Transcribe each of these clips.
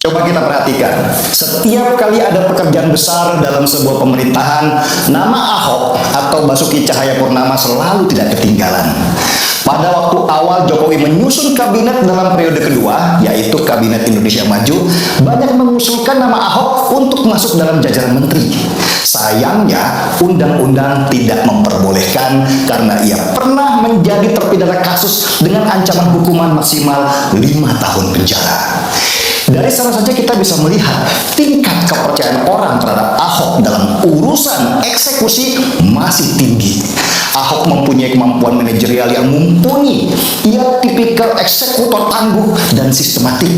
Coba kita perhatikan, setiap kali ada pekerjaan besar dalam sebuah pemerintahan, nama Ahok atau Basuki Cahayapurnama selalu tidak ketinggalan. Pada waktu awal Jokowi menyusun kabinet dalam periode kedua, yaitu Kabinet Indonesia Maju, banyak mengusulkan nama Ahok untuk masuk dalam jajaran menteri. Sayangnya, undang-undang tidak memperbolehkan karena ia pernah menjadi terpidana kasus dengan ancaman hukuman maksimal 5 tahun penjara. Dari sana saja kita bisa melihat tingkat kepercayaan orang terhadap Ahok dalam urusan eksekusi masih tinggi. Ahok mempunyai kemampuan manajerial yang mumpuni. Ia tipikal eksekutor tangguh dan sistematik.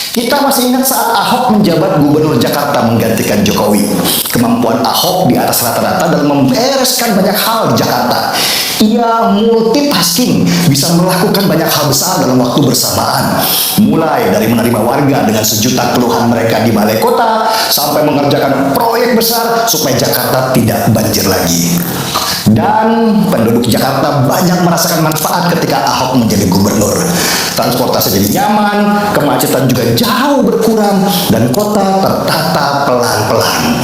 Kita masih ingat saat Ahok menjabat Gubernur Jakarta menggantikan Jokowi. Kemampuan Ahok di atas rata-rata dalam membereskan banyak hal di Jakarta. Ia multitasking, bisa melakukan banyak hal besar dalam waktu bersamaan. Mulai dari menerima warga dengan sejuta keluhan mereka di balai kota, sampai mengerjakan proyek besar supaya Jakarta tidak banjir lagi. Dan penduduk Jakarta banyak merasakan manfaat ketika Ahok menjadi gubernur. Transportasi jadi nyaman, kemacetan juga jauh berkurang, dan kota tertata pelan-pelan.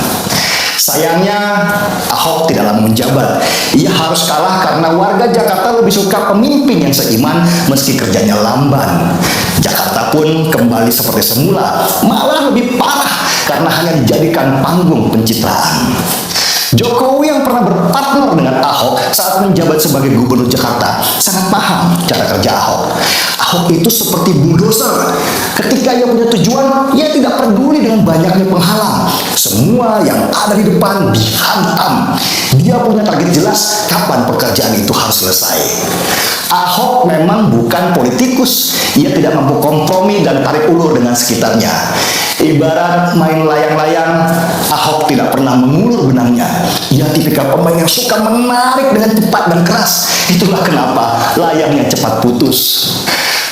Sayangnya, Ahok tidak lama menjabat. Ia harus kalah karena warga Jakarta lebih suka pemimpin yang seiman meski kerjanya lamban. Jakarta pun kembali seperti semula, malah lebih parah karena hanya dijadikan panggung pencitraan. Jokowi yang pernah berpartner dengan Ahok saat menjabat sebagai gubernur Jakarta sangat paham cara kerja Ahok. Ahok itu seperti bulldozer. Ketika ia punya tujuan, ia tidak peduli dengan banyaknya penghalang. Semua yang ada di depan dihantam. Dia punya target jelas kapan pekerjaan itu harus selesai. Ahok memang bukan politikus. Ia tidak mampu kompromi dan tarik ulur dengan sekitarnya. Ibarat main layang-layang, Ahok tidak pernah mengulur benangnya. Ia tipikal pemain yang suka menarik dengan cepat dan keras. Itulah kenapa layangnya cepat putus.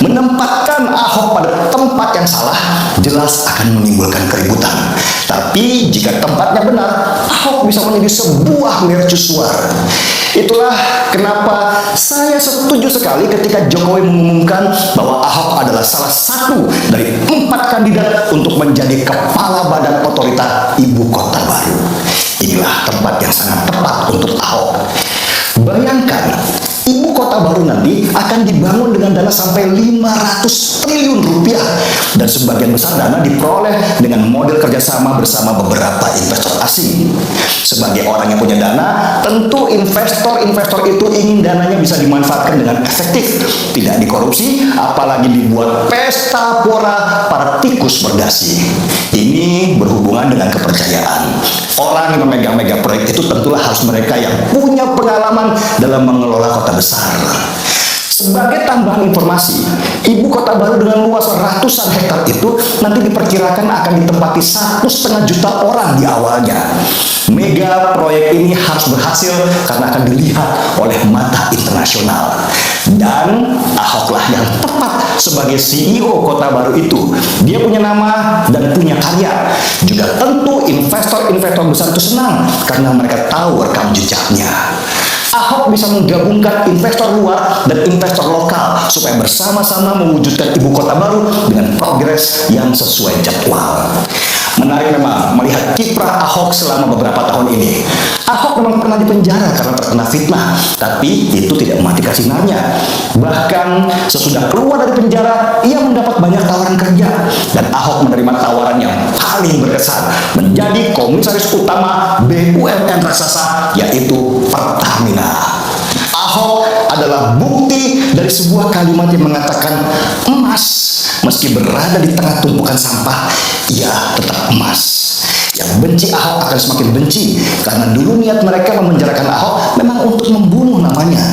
Menempatkan Ahok pada tempat yang salah jelas akan menimbulkan keributan. Tapi jika tempatnya benar, Ahok bisa menjadi sebuah mercusuar. Itulah kenapa saya setuju sekali ketika Jokowi mengumumkan bahwa Ahok adalah salah satu dari 4 kandidat untuk menjadi kepala badan otorita ibu kota baru. Inilah tempat yang sangat tepat untuk Ahok. Bayangkan, ibu kota baru nanti akan dibangun dengan dana sampai 500 triliun rupiah, dan sebagian besar dana diperoleh dengan model kerjasama bersama beberapa investor asing. Sebagai orang yang punya dana, tentu investor-investor itu ingin dananya bisa dimanfaatkan dengan efektif, tidak dikorupsi, apalagi dibuat pesta pora para tikus berdasi. Ini berhubungan dengan kepercayaan. Orang yang memegang proyek itu tentulah harus mereka yang punya pengalaman dalam mengelola kota besar. Sebagai tambahan informasi, ibu kota baru dengan luas ratusan hektar itu nanti diperkirakan akan ditempati 1,5 juta orang di awalnya. Mega proyek ini harus berhasil karena akan dilihat oleh mata internasional. Dan Ahoklah yang tepat sebagai CEO kota baru itu. Dia punya nama dan punya karya. Juga tentu investor-investor besar itu senang karena mereka tahu rekam jejaknya. Ahok bisa menggabungkan investor luar dan investor lokal supaya bersama-sama mewujudkan ibu kota baru dengan progres yang sesuai jadwal. Menarik memang melihat kiprah Ahok selama beberapa tahun ini. Ahok memang pernah dipenjara karena terkena fitnah, tapi itu tidak mematikan sinarnya. Bahkan sesudah keluar dari penjara, ia mendapat banyak tawaran kerja, dan Ahok menerima tawaran yang paling berkesan menjadi komisaris utama BUMN raksasa, yaitu Pertamina. Ahok adalah bukti dari sebuah kalimat yang mengatakan emas meski berada di tengah tumpukan sampah, ia tetap emas. Yang benci Ahok akan semakin benci karena dulu niat mereka memenjarakan Ahok memang untuk membunuh namanya.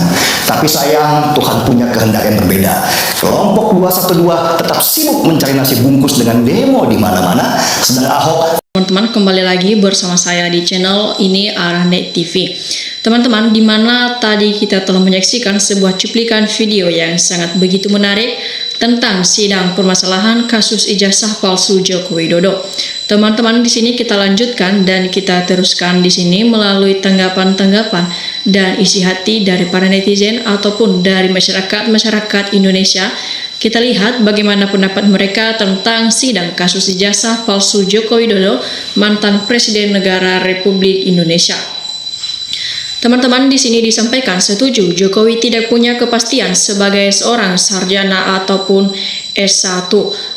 Tapi sayang, Tuhan punya kehendak yang berbeda. Kelompok 212 tetap sibuk mencari nasi bungkus dengan demo di mana-mana, sedang Ahok. Teman-teman, kembali lagi bersama saya di channel ini Arahnet TV. Teman-teman, di mana tadi kita telah menyaksikan sebuah cuplikan video yang sangat begitu menarik tentang sidang permasalahan kasus ijazah palsu Joko Widodo. Teman-teman, di sini kita lanjutkan dan kita teruskan di sini melalui tanggapan-tanggapan dan isi hati dari para netizen ataupun dari masyarakat Indonesia kita lihat bagaimana pendapat mereka tentang sidang kasus ijazah palsu Joko Widodo, mantan Presiden Negara Republik Indonesia. Teman-teman, di sini disampaikan setuju Jokowi tidak punya kepastian sebagai seorang sarjana ataupun S1.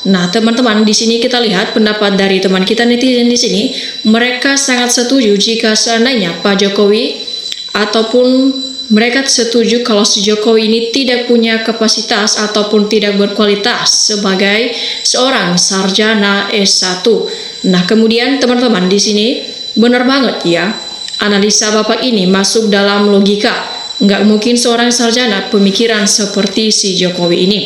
Nah, teman-teman, di sini kita lihat pendapat dari teman kita netizen di sini, mereka sangat setuju jika seandainya Pak Jokowi ataupun mereka setuju kalau si Jokowi ini tidak punya kapasitas ataupun tidak berkualitas sebagai seorang sarjana S1. Nah, kemudian teman-teman di sini benar banget ya. Analisa Bapak ini masuk dalam logika. Nggak mungkin seorang sarjana pemikiran seperti si Jokowi ini.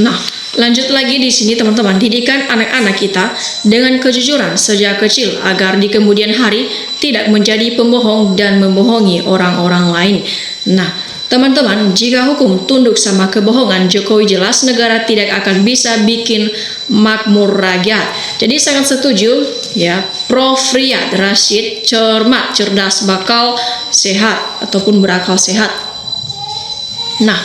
Nah, lanjut lagi di sini teman-teman, didikan anak-anak kita dengan kejujuran sejak kecil agar di kemudian hari tidak menjadi pembohong dan membohongi orang-orang lain. Nah, teman-teman, jika hukum tunduk sama kebohongan, Jokowi jelas negara tidak akan bisa bikin makmur rakyat. Jadi sangat setuju ya, Prof. Riyad Rashid, cermat, cerdas, bakal sehat ataupun berakal sehat. Nah,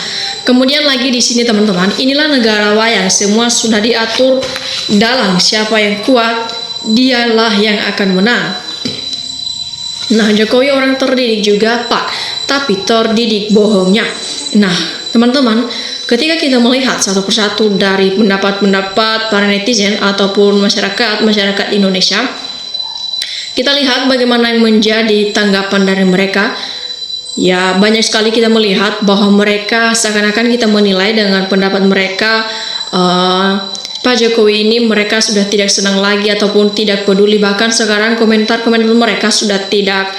kemudian lagi di sini teman-teman, inilah negara wayang, semua sudah diatur dalam siapa yang kuat, dialah yang akan menang. Nah, Jokowi orang terdidik juga Pak, tapi terdidik bohongnya. Nah, teman-teman, ketika kita melihat satu persatu dari pendapat-pendapat para netizen ataupun masyarakat Indonesia, kita lihat bagaimana yang menjadi tanggapan dari mereka. Ya, banyak sekali kita melihat bahwa mereka seakan-akan kita menilai dengan pendapat mereka, Pak Jokowi ini mereka sudah tidak senang lagi ataupun tidak peduli. Bahkan sekarang komentar-komentar mereka sudah tidak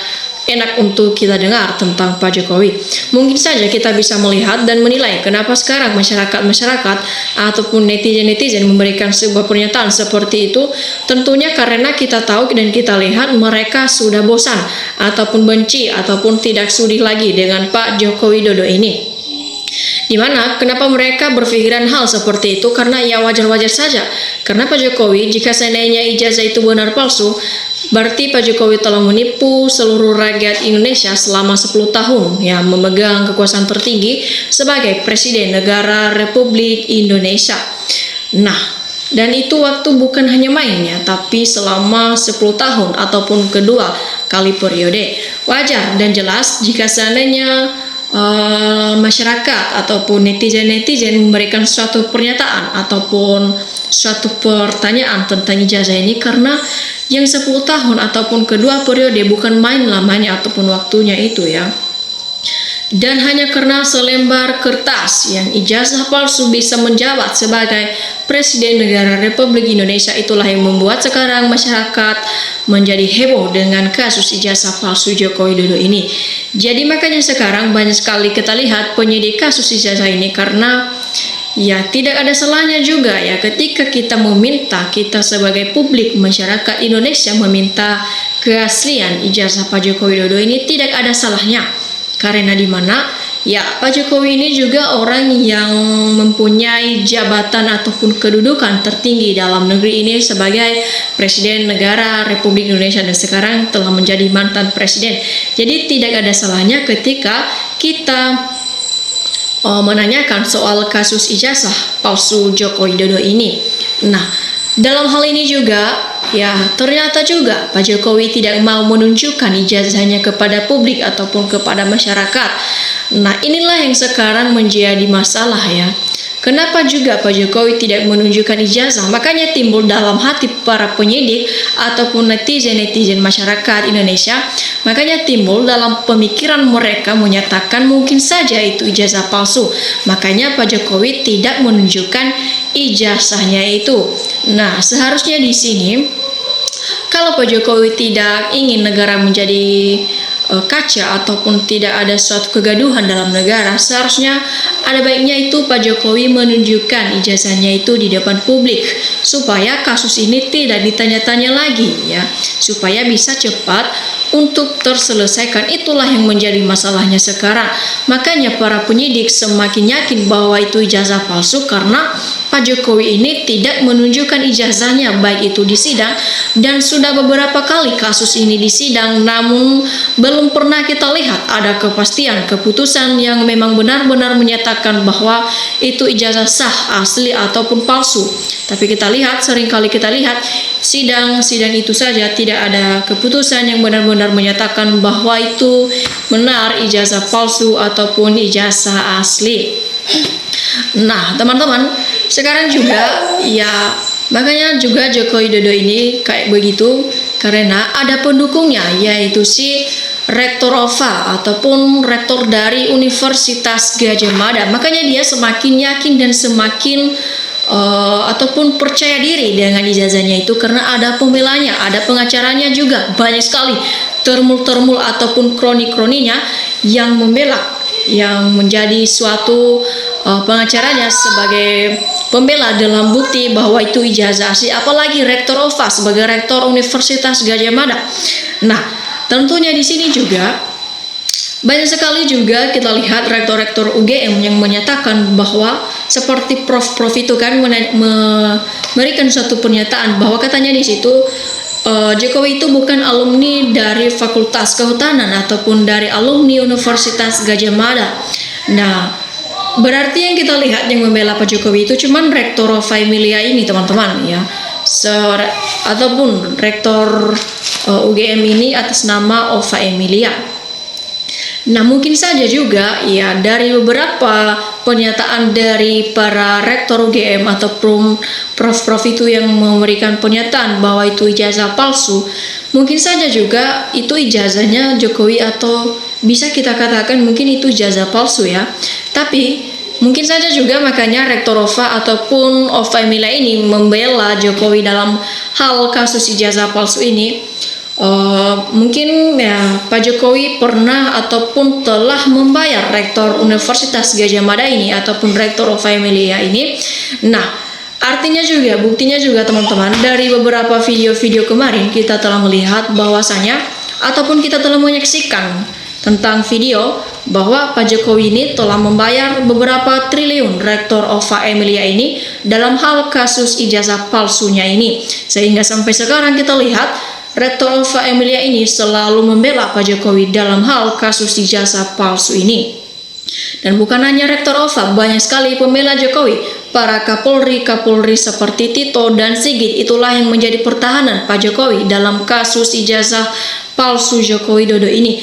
enak untuk kita dengar tentang Pak Jokowi. Mungkin saja kita bisa melihat dan menilai kenapa sekarang masyarakat ataupun netizen memberikan sebuah pernyataan seperti itu. Tentunya karena kita tahu dan kita lihat mereka sudah bosan ataupun benci ataupun tidak sudi lagi dengan Pak Joko Widodo ini. Dimana kenapa mereka berpikiran hal seperti itu? Karena ya wajar-wajar saja. Karena Pak Jokowi jika seandainya ijazah itu benar palsu, berarti Pak Jokowi telah menipu seluruh rakyat Indonesia selama 10 tahun ya, memegang kekuasaan tertinggi sebagai Presiden Negara Republik Indonesia. Nah, dan itu waktu bukan hanya main ya, tapi selama 10 tahun ataupun kedua kali periode. Wajar dan jelas jika seandainya masyarakat ataupun netizen memberikan suatu pernyataan ataupun suatu pertanyaan tentang ijazah ini, karena yang 10 tahun ataupun kedua periode bukan main lamanya ataupun waktunya itu ya. Dan hanya karena selembar kertas yang ijazah palsu bisa menjabat sebagai Presiden Negara Republik Indonesia, itulah yang membuat sekarang masyarakat menjadi heboh dengan kasus ijazah palsu Joko Widodo ini. Jadi makanya sekarang banyak sekali kita lihat penyidik kasus ijazah ini, karena ya tidak ada salahnya juga ya ketika kita meminta, kita sebagai publik masyarakat Indonesia meminta keaslian ijazah Pak Joko Widodo ini, tidak ada salahnya. Karena di mana ya Pak Jokowi ini juga orang yang mempunyai jabatan ataupun kedudukan tertinggi dalam negeri ini sebagai Presiden Negara Republik Indonesia dan sekarang telah menjadi mantan presiden. Jadi tidak ada salahnya ketika kita menanyakan soal kasus ijazah palsu Joko Widodo ini. Nah, dalam hal ini juga ya ternyata juga Pak Jokowi tidak mau menunjukkan ijazahnya kepada publik ataupun kepada masyarakat. Nah, inilah yang sekarang menjadi masalah ya. Kenapa juga Pak Jokowi tidak menunjukkan ijazah? Makanya timbul dalam hati para penyidik ataupun netizen masyarakat Indonesia, makanya timbul dalam pemikiran mereka menyatakan mungkin saja itu ijazah palsu. Makanya Pak Jokowi tidak menunjukkan ijazahnya itu. Nah, seharusnya di sini kalau Pak Jokowi tidak ingin negara menjadi kaca ataupun tidak ada suatu kegaduhan dalam negara, seharusnya ada baiknya itu Pak Jokowi menunjukkan ijazahnya itu di depan publik supaya kasus ini tidak ditanya-tanya lagi ya, supaya bisa cepat untuk terselesaikan. Itulah yang menjadi masalahnya sekarang. Makanya para penyidik semakin yakin bahwa itu ijazah palsu karena Pak Jokowi ini tidak menunjukkan ijazahnya baik itu di sidang, dan sudah beberapa kali kasus ini di sidang namun belum pernah kita lihat ada kepastian keputusan yang memang benar-benar menyatakan menyatakan bahwa itu ijazah sah, asli ataupun palsu. Tapi seringkali kita lihat sidang itu saja tidak ada keputusan yang benar-benar menyatakan bahwa itu benar ijazah palsu ataupun ijazah asli. Nah, teman-teman, sekarang juga ya makanya juga Joko Widodo ini kayak begitu karena ada pendukungnya, yaitu si Rektor OVA ataupun rektor dari Universitas Gadjah Mada. Makanya dia semakin yakin dan semakin ataupun percaya diri dengan ijazahnya itu karena ada pembelanya, ada pengacaranya juga. Banyak sekali termul ataupun kroni-kroninya yang membela, yang menjadi suatu pengacaranya sebagai pembela dalam bukti bahwa itu ijazah asli. Apalagi Rektor OVA sebagai rektor Universitas Gadjah Mada. Nah, tentunya di sini juga banyak sekali juga kita lihat rektor-rektor UGM yang menyatakan bahwa seperti prof itu kan memberikan suatu pernyataan bahwa katanya di situ Jokowi itu bukan alumni dari Fakultas Kehutanan ataupun dari alumni Universitas Gadjah Mada. Nah, berarti yang kita lihat yang membela Pak Jokowi itu cuman Rektor Ova Emilia ini, teman-teman ya. Ataupun Rektor UGM ini atas nama Ova Emilia. Nah, mungkin saja juga ya dari beberapa pernyataan dari para rektor UGM ataupun prof itu yang memberikan pernyataan bahwa itu ijazah palsu, mungkin saja juga itu ijazahnya Jokowi atau bisa kita katakan mungkin itu ijazah palsu ya. Tapi mungkin saja juga makanya Rektor OVA ataupun Ova Emilia ini membela Jokowi dalam hal kasus ijazah palsu ini. Mungkin ya Pak Jokowi pernah ataupun telah membayar Rektor Universitas Gadjah Mada ini ataupun Rektor Ova Emilia ini. Nah, artinya juga, buktinya juga teman-teman, dari beberapa video-video kemarin kita telah melihat bahwasanya ataupun kita telah menyaksikan tentang video bahwa Pak Jokowi ini telah membayar beberapa triliun Rektor Ova Emilia ini dalam hal kasus ijazah palsunya ini. Sehingga sampai sekarang kita lihat Rektor Ova Emilia ini selalu membela Pak Jokowi dalam hal kasus ijazah palsu ini. Dan bukan hanya Rektor Ova, banyak sekali pembela Jokowi. Para Kapolri seperti Tito dan Sigit itulah yang menjadi pertahanan Pak Jokowi dalam kasus ijazah palsu Joko Widodo ini.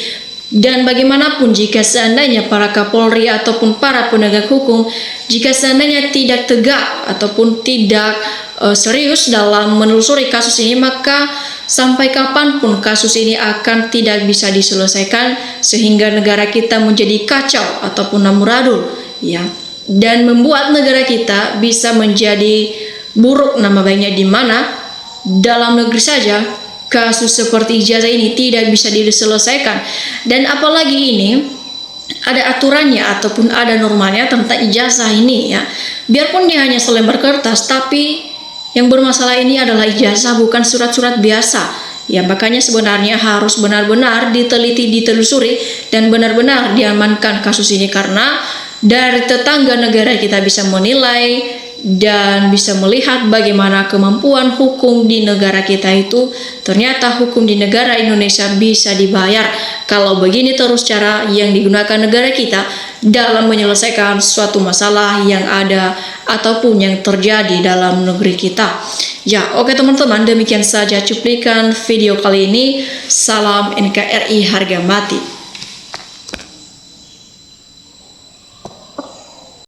Dan bagaimanapun jika seandainya para Kapolri ataupun para penegak hukum, jika seandainya tidak tegak ataupun tidak serius dalam menelusuri kasus ini, maka sampai kapanpun kasus ini akan tidak bisa diselesaikan sehingga negara kita menjadi kacau ataupun amburadul ya, dan membuat negara kita bisa menjadi buruk nama baiknya, di mana dalam negeri saja kasus seperti ijazah ini tidak bisa diselesaikan. Dan apalagi ini ada aturannya ataupun ada normalnya tentang ijazah ini ya. Biarpun dia hanya selembar kertas, tapi yang bermasalah ini adalah ijazah, bukan surat-surat biasa. Ya, makanya sebenarnya harus benar-benar diteliti, ditelusuri dan benar-benar diamankan kasus ini, karena dari tetangga negara kita bisa menilai dan bisa melihat bagaimana kemampuan hukum di negara kita itu. Ternyata hukum di negara Indonesia bisa dibayar kalau begini terus cara yang digunakan negara kita dalam menyelesaikan suatu masalah yang ada ataupun yang terjadi dalam negeri kita. Ya, oke teman-teman, demikian saja cuplikan video kali ini. Salam NKRI harga mati.